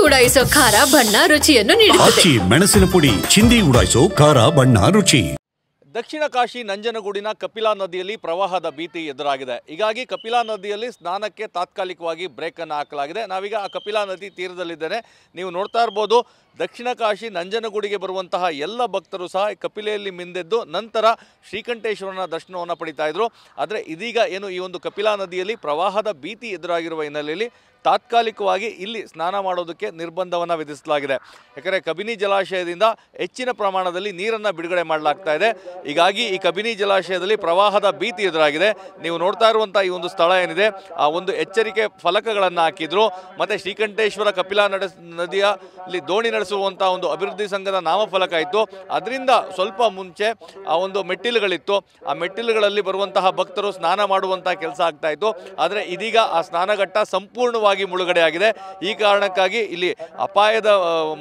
ಉಡಾಯಿಸೋ ಖಾರ ಬಣ್ಣ ರುಚಿಯನ್ನು ನೀಡುತ್ತದೆ. ಮೆಣಸಿನ ಪುಡಿ ಚಿಂದಿ ಉಡಾಯಿಸೋ ಖಾರ ಬಣ್ಣ ರುಚಿ. ದಕ್ಷಿಣ ಕಾಶಿ ನಂಜನಗೂಡಿನ ಕಪಿಲಾ ನದಿಯಲ್ಲಿ ಪ್ರವಾಹದ ಭೀತಿ ಎದುರಾಗಿದೆ. ಹೀಗಾಗಿ ಕಪಿಲಾ ನದಿಯಲ್ಲಿ ಸ್ನಾನಕ್ಕೆ ತಾತ್ಕಾಲಿಕವಾಗಿ ಬ್ರೇಕ್ ಅನ್ನು ಹಾಕಲಾಗಿದೆ. ನಾವೀಗ ಆ ಕಪಿಲಾ ನದಿ ತೀರದಲ್ಲಿದ್ದೇನೆ. ನೀವು ನೋಡ್ತಾ ಇರ್ಬೋದು, ದಕ್ಷಿಣ ಕಾಶಿ ನಂಜನಗೂಡಿಗೆ ಬರುವಂತಹ ಎಲ್ಲ ಭಕ್ತರು ಸಹ ಕಪಿಲೆಯಲ್ಲಿ ಮಿಂದೆದ್ದು ನಂತರ ಶ್ರೀಕಂಠೇಶ್ವರನ ದರ್ಶನವನ್ನು ಪಡಿತಾ ಇದ್ರು. ಆದರೆ ಇದೀಗ ಏನು ಈ ಒಂದು ಕಪಿಲಾ ನದಿಯಲ್ಲಿ ಪ್ರವಾಹದ ಭೀತಿ ಎದುರಾಗಿರುವ ಹಿನ್ನೆಲೆಯಲ್ಲಿ ತಾತ್ಕಾಲಿಕವಾಗಿ ಇಲ್ಲಿ ಸ್ನಾನ ಮಾಡೋದಕ್ಕೆ ನಿರ್ಬಂಧವನ್ನು ವಿಧಿಸಲಾಗಿದೆ. ಯಾಕಂದರೆ ಕಬಿನಿ ಜಲಾಶಯದಿಂದ ಹೆಚ್ಚಿನ ಪ್ರಮಾಣದಲ್ಲಿ ನೀರನ್ನು ಬಿಡುಗಡೆ ಮಾಡಲಾಗ್ತಾ ಇದೆ. ಹೀಗಾಗಿ ಈ ಕಬಿನಿ ಜಲಾಶಯದಲ್ಲಿ ಪ್ರವಾಹದ ಭೀತಿ ಎದುರಾಗಿದೆ. ನೀವು ನೋಡ್ತಾ ಇರುವಂಥ ಈ ಒಂದು ಸ್ಥಳ ಏನಿದೆ, ಆ ಒಂದು ಎಚ್ಚರಿಕೆ ಫಲಕಗಳನ್ನು ಹಾಕಿದ್ರು. ಮತ್ತು ಶ್ರೀಕಂಠೇಶ್ವರ ಕಪಿಲಾ ನದಿಯಲ್ಲಿ ದೋಣಿ ನಡೆಸುವಂಥ ಒಂದು ಅಭಿವೃದ್ಧಿ ಸಂಘದ ನಾಮಫಲಕ ಇತ್ತು. ಅದರಿಂದ ಸ್ವಲ್ಪ ಮುಂಚೆ ಆ ಒಂದು ಮೆಟ್ಟಿಲುಗಳಿತ್ತು. ಆ ಮೆಟ್ಟಿಲುಗಳಲ್ಲಿ ಬರುವಂತಹ ಭಕ್ತರು ಸ್ನಾನ ಮಾಡುವಂಥ ಕೆಲಸ ಆಗ್ತಾ ಇತ್ತು. ಆದರೆ ಇದೀಗ ಆ ಸ್ನಾನಘಟ್ಟ ಸಂಪೂರ್ಣವಾಗಿ ಮುಳುಗಡೆಯಾಗಿದೆ. ಈ ಕಾರಣಕ್ಕಾಗಿ ಇಲ್ಲಿ ಅಪಾಯದ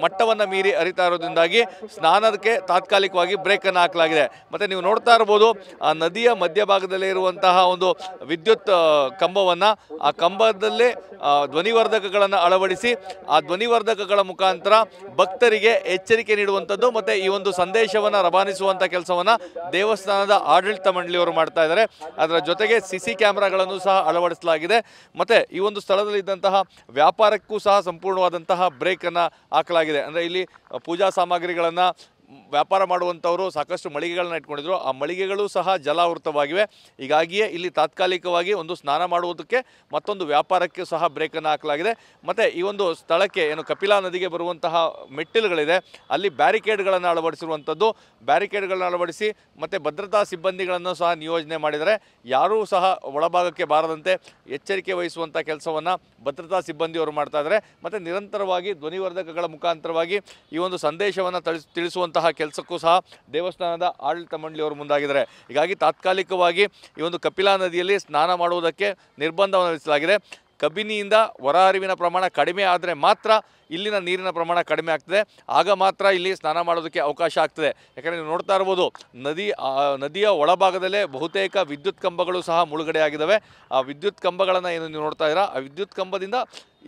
ಮಟ್ಟವನ್ನು ಮೀರಿ ಹರಿತಾ ಇರೋದ್ರಿಂದಾಗಿ ಸ್ನಾನಕ್ಕೆ ತಾತ್ಕಾಲಿಕವಾಗಿ ಬ್ರೇಕ್ ಅನ್ನು ಹಾಕಲಾಗಿದೆ. ಮತ್ತೆ ನೀವು ನೋಡ್ತಾ ಇರಬಹುದು, ಆ ನದಿಯ ಮಧ್ಯಭಾಗದಲ್ಲೇ ಇರುವಂತಹ ಒಂದು ವಿದ್ಯುತ್ ಕಂಬವನ್ನು, ಆ ಕಂಬದಲ್ಲೇ ಧ್ವನಿವರ್ಧಕಗಳನ್ನು ಅಳವಡಿಸಿ ಆ ಧ್ವನಿವರ್ಧಕಗಳ ಮುಖಾಂತರ ಭಕ್ತರಿಗೆ ಎಚ್ಚರಿಕೆ ನೀಡುವಂಥದ್ದು ಮತ್ತೆ ಈ ಒಂದು ಸಂದೇಶವನ್ನು ರವಾನಿಸುವಂಥ ಕೆಲಸವನ್ನು ದೇವಸ್ಥಾನದ ಆಡಳಿತ ಮಂಡಳಿಯವರು ಮಾಡ್ತಾ ಇದ್ದಾರೆ. ಅದರ ಜೊತೆಗೆ ಸಿಸಿ ಕ್ಯಾಮೆರಾಗಳನ್ನು ಸಹ ಅಳವಡಿಸಲಾಗಿದೆ. ಮತ್ತೆ ಈ ಒಂದು ಸ್ಥಳದಲ್ಲಿ ವ್ಯಾಪಾರಕ್ಕೂ ಸಹ ಸಂಪೂರ್ಣವಾದಂತಹ ಬ್ರೇಕ್ ಅನ್ನು ಹಾಕಲಾಗಿದೆ. ಅಂದರೆ ಇಲ್ಲಿ ಪೂಜಾ ಸಾಮಗ್ರಿಗಳನ್ನು ವ್ಯಾಪಾರ ಮಾಡುವಂಥವರು ಸಾಕಷ್ಟು ಮಳಿಗೆಗಳನ್ನ ಇಟ್ಕೊಂಡಿದ್ರು. ಆ ಮಳಿಗೆಗಳು ಸಹ ಜಲಾವೃತವಾಗಿವೆ. ಹೀಗಾಗಿಯೇ ಇಲ್ಲಿ ತಾತ್ಕಾಲಿಕವಾಗಿ ಒಂದು ಸ್ನಾನ ಮಾಡುವುದಕ್ಕೆ ಮತ್ತೊಂದು ವ್ಯಾಪಾರಕ್ಕೆ ಸಹ ಬ್ರೇಕನ್ನು ಹಾಕಲಾಗಿದೆ. ಮತ್ತು ಈ ಒಂದು ಸ್ಥಳಕ್ಕೆ ಏನು ಕಪಿಲಾ ನದಿಗೆ ಬರುವಂತಹ ಮೆಟ್ಟಿಲುಗಳಿದೆ, ಅಲ್ಲಿ ಬ್ಯಾರಿಕೇಡ್ಗಳನ್ನು ಅಳವಡಿಸಿರುವಂಥದ್ದು. ಬ್ಯಾರಿಕೇಡ್ಗಳನ್ನು ಅಳವಡಿಸಿ ಮತ್ತು ಭದ್ರತಾ ಸಿಬ್ಬಂದಿಗಳನ್ನು ಸಹ ನಿಯೋಜನೆ ಮಾಡಿದರೆ ಯಾರೂ ಸಹ ಒಳಭಾಗಕ್ಕೆ ಬಾರದಂತೆ ಎಚ್ಚರಿಕೆ ವಹಿಸುವಂಥ ಕೆಲಸವನ್ನು ಭದ್ರತಾ ಸಿಬ್ಬಂದಿಯವರು ಮಾಡ್ತಾ ಇದ್ದಾರೆ. ಮತ್ತು ನಿರಂತರವಾಗಿ ಧ್ವನಿವರ್ಧಕಗಳ ಮುಖಾಂತರವಾಗಿ ಈ ಒಂದು ಸಂದೇಶವನ್ನು ತಿಳಿಸುವಂಥ ಕೆಲಸಕ್ಕೂ ಸಹ ದೇವಸ್ಥಾನದ ಆಡಳಿತ ಮಂಡಳಿಯವರು ಮುಂದಾಗಿದ್ದಾರೆ. ಹೀಗಾಗಿ ತಾತ್ಕಾಲಿಕವಾಗಿ ಈ ಒಂದು ಕಪಿಲಾ ನದಿಯಲ್ಲಿ ಸ್ನಾನ ಮಾಡುವುದಕ್ಕೆ ನಿರ್ಬಂಧವನ್ನು ವಿಧಿಸಲಾಗಿದೆ. ಕಬಿನಿಯಿಂದ ಹೊರಹರಿವಿನ ಪ್ರಮಾಣ ಕಡಿಮೆ ಆದರೆ ಮಾತ್ರ ಇಲ್ಲಿನ ನೀರಿನ ಪ್ರಮಾಣ ಕಡಿಮೆ ಆಗ್ತದೆ. ಆಗ ಮಾತ್ರ ಇಲ್ಲಿ ಸ್ನಾನ ಮಾಡೋದಕ್ಕೆ ಅವಕಾಶ ಆಗ್ತದೆ. ಯಾಕಂದರೆ ನೀವು ನೋಡ್ತಾ ಇರ್ಬೋದು, ನದಿಯ ಒಳಭಾಗದಲ್ಲೇ ಬಹುತೇಕ ವಿದ್ಯುತ್ ಕಂಬಗಳು ಸಹ ಮುಳುಗಡೆಯಾಗಿದ್ದಾವೆ. ಆ ವಿದ್ಯುತ್ ಕಂಬಗಳನ್ನು ಏನು ನೀವು ನೋಡ್ತಾ ಇದ್ದೀರಾ, ಆ ವಿದ್ಯುತ್ ಕಂಬದಿಂದ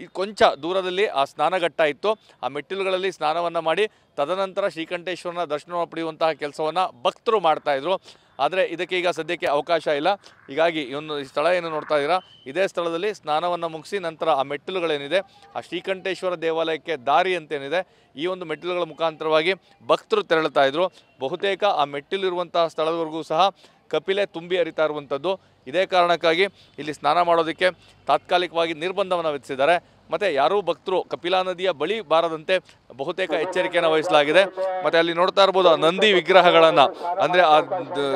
ಈ ಕೊಂಚ ದೂರದಲ್ಲಿ ಆ ಸ್ನಾನಘಟ್ಟ ಇತ್ತು. ಆ ಮೆಟ್ಟಿಲುಗಳಲ್ಲಿ ಸ್ನಾನವನ್ನು ಮಾಡಿ ತದನಂತರ ಶ್ರೀಕಂಠೇಶ್ವರನ ದರ್ಶನವನ್ನು ಪಡೆಯುವಂತಹ ಕೆಲಸವನ್ನು ಭಕ್ತರು ಮಾಡ್ತಾಯಿದ್ರು. ಆದರೆ ಇದಕ್ಕೆ ಈಗ ಸದ್ಯಕ್ಕೆ ಅವಕಾಶ ಇಲ್ಲ. ಹೀಗಾಗಿ ಈ ಸ್ಥಳ ಏನು ನೋಡ್ತಾ ಇದ್ದೀರಾ, ಇದೇ ಸ್ಥಳದಲ್ಲಿ ಸ್ನಾನವನ್ನು ಮುಗಿಸಿ ನಂತರ ಆ ಮೆಟ್ಟಿಲುಗಳೇನಿದೆ, ಆ ಶ್ರೀಕಂಠೇಶ್ವರ ದೇವಾಲಯಕ್ಕೆ ದಾರಿ ಅಂತೇನಿದೆ, ಈ ಒಂದು ಮೆಟ್ಟಿಲುಗಳ ಮುಖಾಂತರವಾಗಿ ಭಕ್ತರು ತೆರಳುತ್ತಾ ಇದ್ರು. ಬಹುತೇಕ ಆ ಮೆಟ್ಟಿಲಿರುವಂತಹ ಸ್ಥಳದವರೆಗೂ ಸಹ ಕಪಿಲೆ ತುಂಬಿ ಹರಿತಾ ಇರುವಂಥದ್ದು. ಇದೇ ಕಾರಣಕ್ಕಾಗಿ ಇಲ್ಲಿ ಸ್ನಾನ ಮಾಡೋದಕ್ಕೆ ತಾತ್ಕಾಲಿಕವಾಗಿ ನಿರ್ಬಂಧವನ್ನು ವಿಧಿಸಿದ್ದಾರೆ. ಮತ್ತು ಯಾರೂ ಭಕ್ತರು ಕಪಿಲಾ ನದಿಯ ಬಳಿ ಬಾರದಂತೆ ಬಹುತೇಕ ಎಚ್ಚರಿಕೆಯನ್ನು ವಹಿಸಲಾಗಿದೆ. ಮತ್ತು ಅಲ್ಲಿ ನೋಡ್ತಾ ಇರ್ಬೋದು, ನಂದಿ ವಿಗ್ರಹಗಳನ್ನು, ಅಂದರೆ ಆ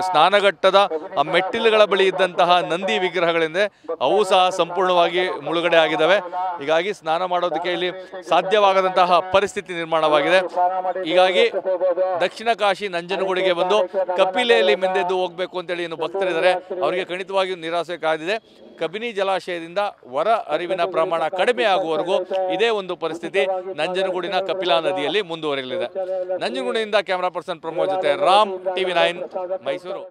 ಸ್ನಾನಘಟ್ಟದ ಆ ಮೆಟ್ಟಿಲುಗಳ ಬಳಿ ಇದ್ದಂತಹ ನಂದಿ ವಿಗ್ರಹಗಳಿಂದ ಅವು ಸಹ ಸಂಪೂರ್ಣವಾಗಿ ಮುಳುಗಡೆ ಆಗಿದ್ದಾವೆ. ಹೀಗಾಗಿ ಸ್ನಾನ ಮಾಡೋದಕ್ಕೆ ಇಲ್ಲಿ ಸಾಧ್ಯವಾಗದಂತಹ ಪರಿಸ್ಥಿತಿ ನಿರ್ಮಾಣವಾಗಿದೆ. ಹೀಗಾಗಿ ದಕ್ಷಿಣ ಕಾಶಿ ನಂಜನಗೂಡಿಗೆ ಬಂದು ಕಪಿಲೆಯಲ್ಲಿ ಮಿಂದೆದ್ದು ಹೋಗಬೇಕು ಅಂತೇಳಿ ಏನು ಭಕ್ತರಿದ್ದಾರೆ ಅವರಿಗೆ ಖಂಡಿತವಾಗಿಯೂ ನಿರಾಸೆ ಕಾದಿದೆ. ಕಬಿನಿ ಜಲಾಶಯದಿಂದ ಹೊರ ಹರಿವಿನ ಪ್ರಮಾಣ ಕಡಿಮೆ ಆಗುವವರೆಗೂ ಇದೇ ಒಂದು ಪರಿಸ್ಥಿತಿ ನಂಜನಗೂಡಿನ ಕಪಿಲಾ ನದಿಯಲ್ಲಿ ಮುಂದುವರಿಯಲಿದೆ. ನಂಜನಗೂಡಿನಿಂದ ಕ್ಯಾಮರಾ ಪರ್ಸನ್ ಪ್ರಮೋದ್ ಜೊತೆ ರಾಮ್, TV9 ಮೈಸೂರು.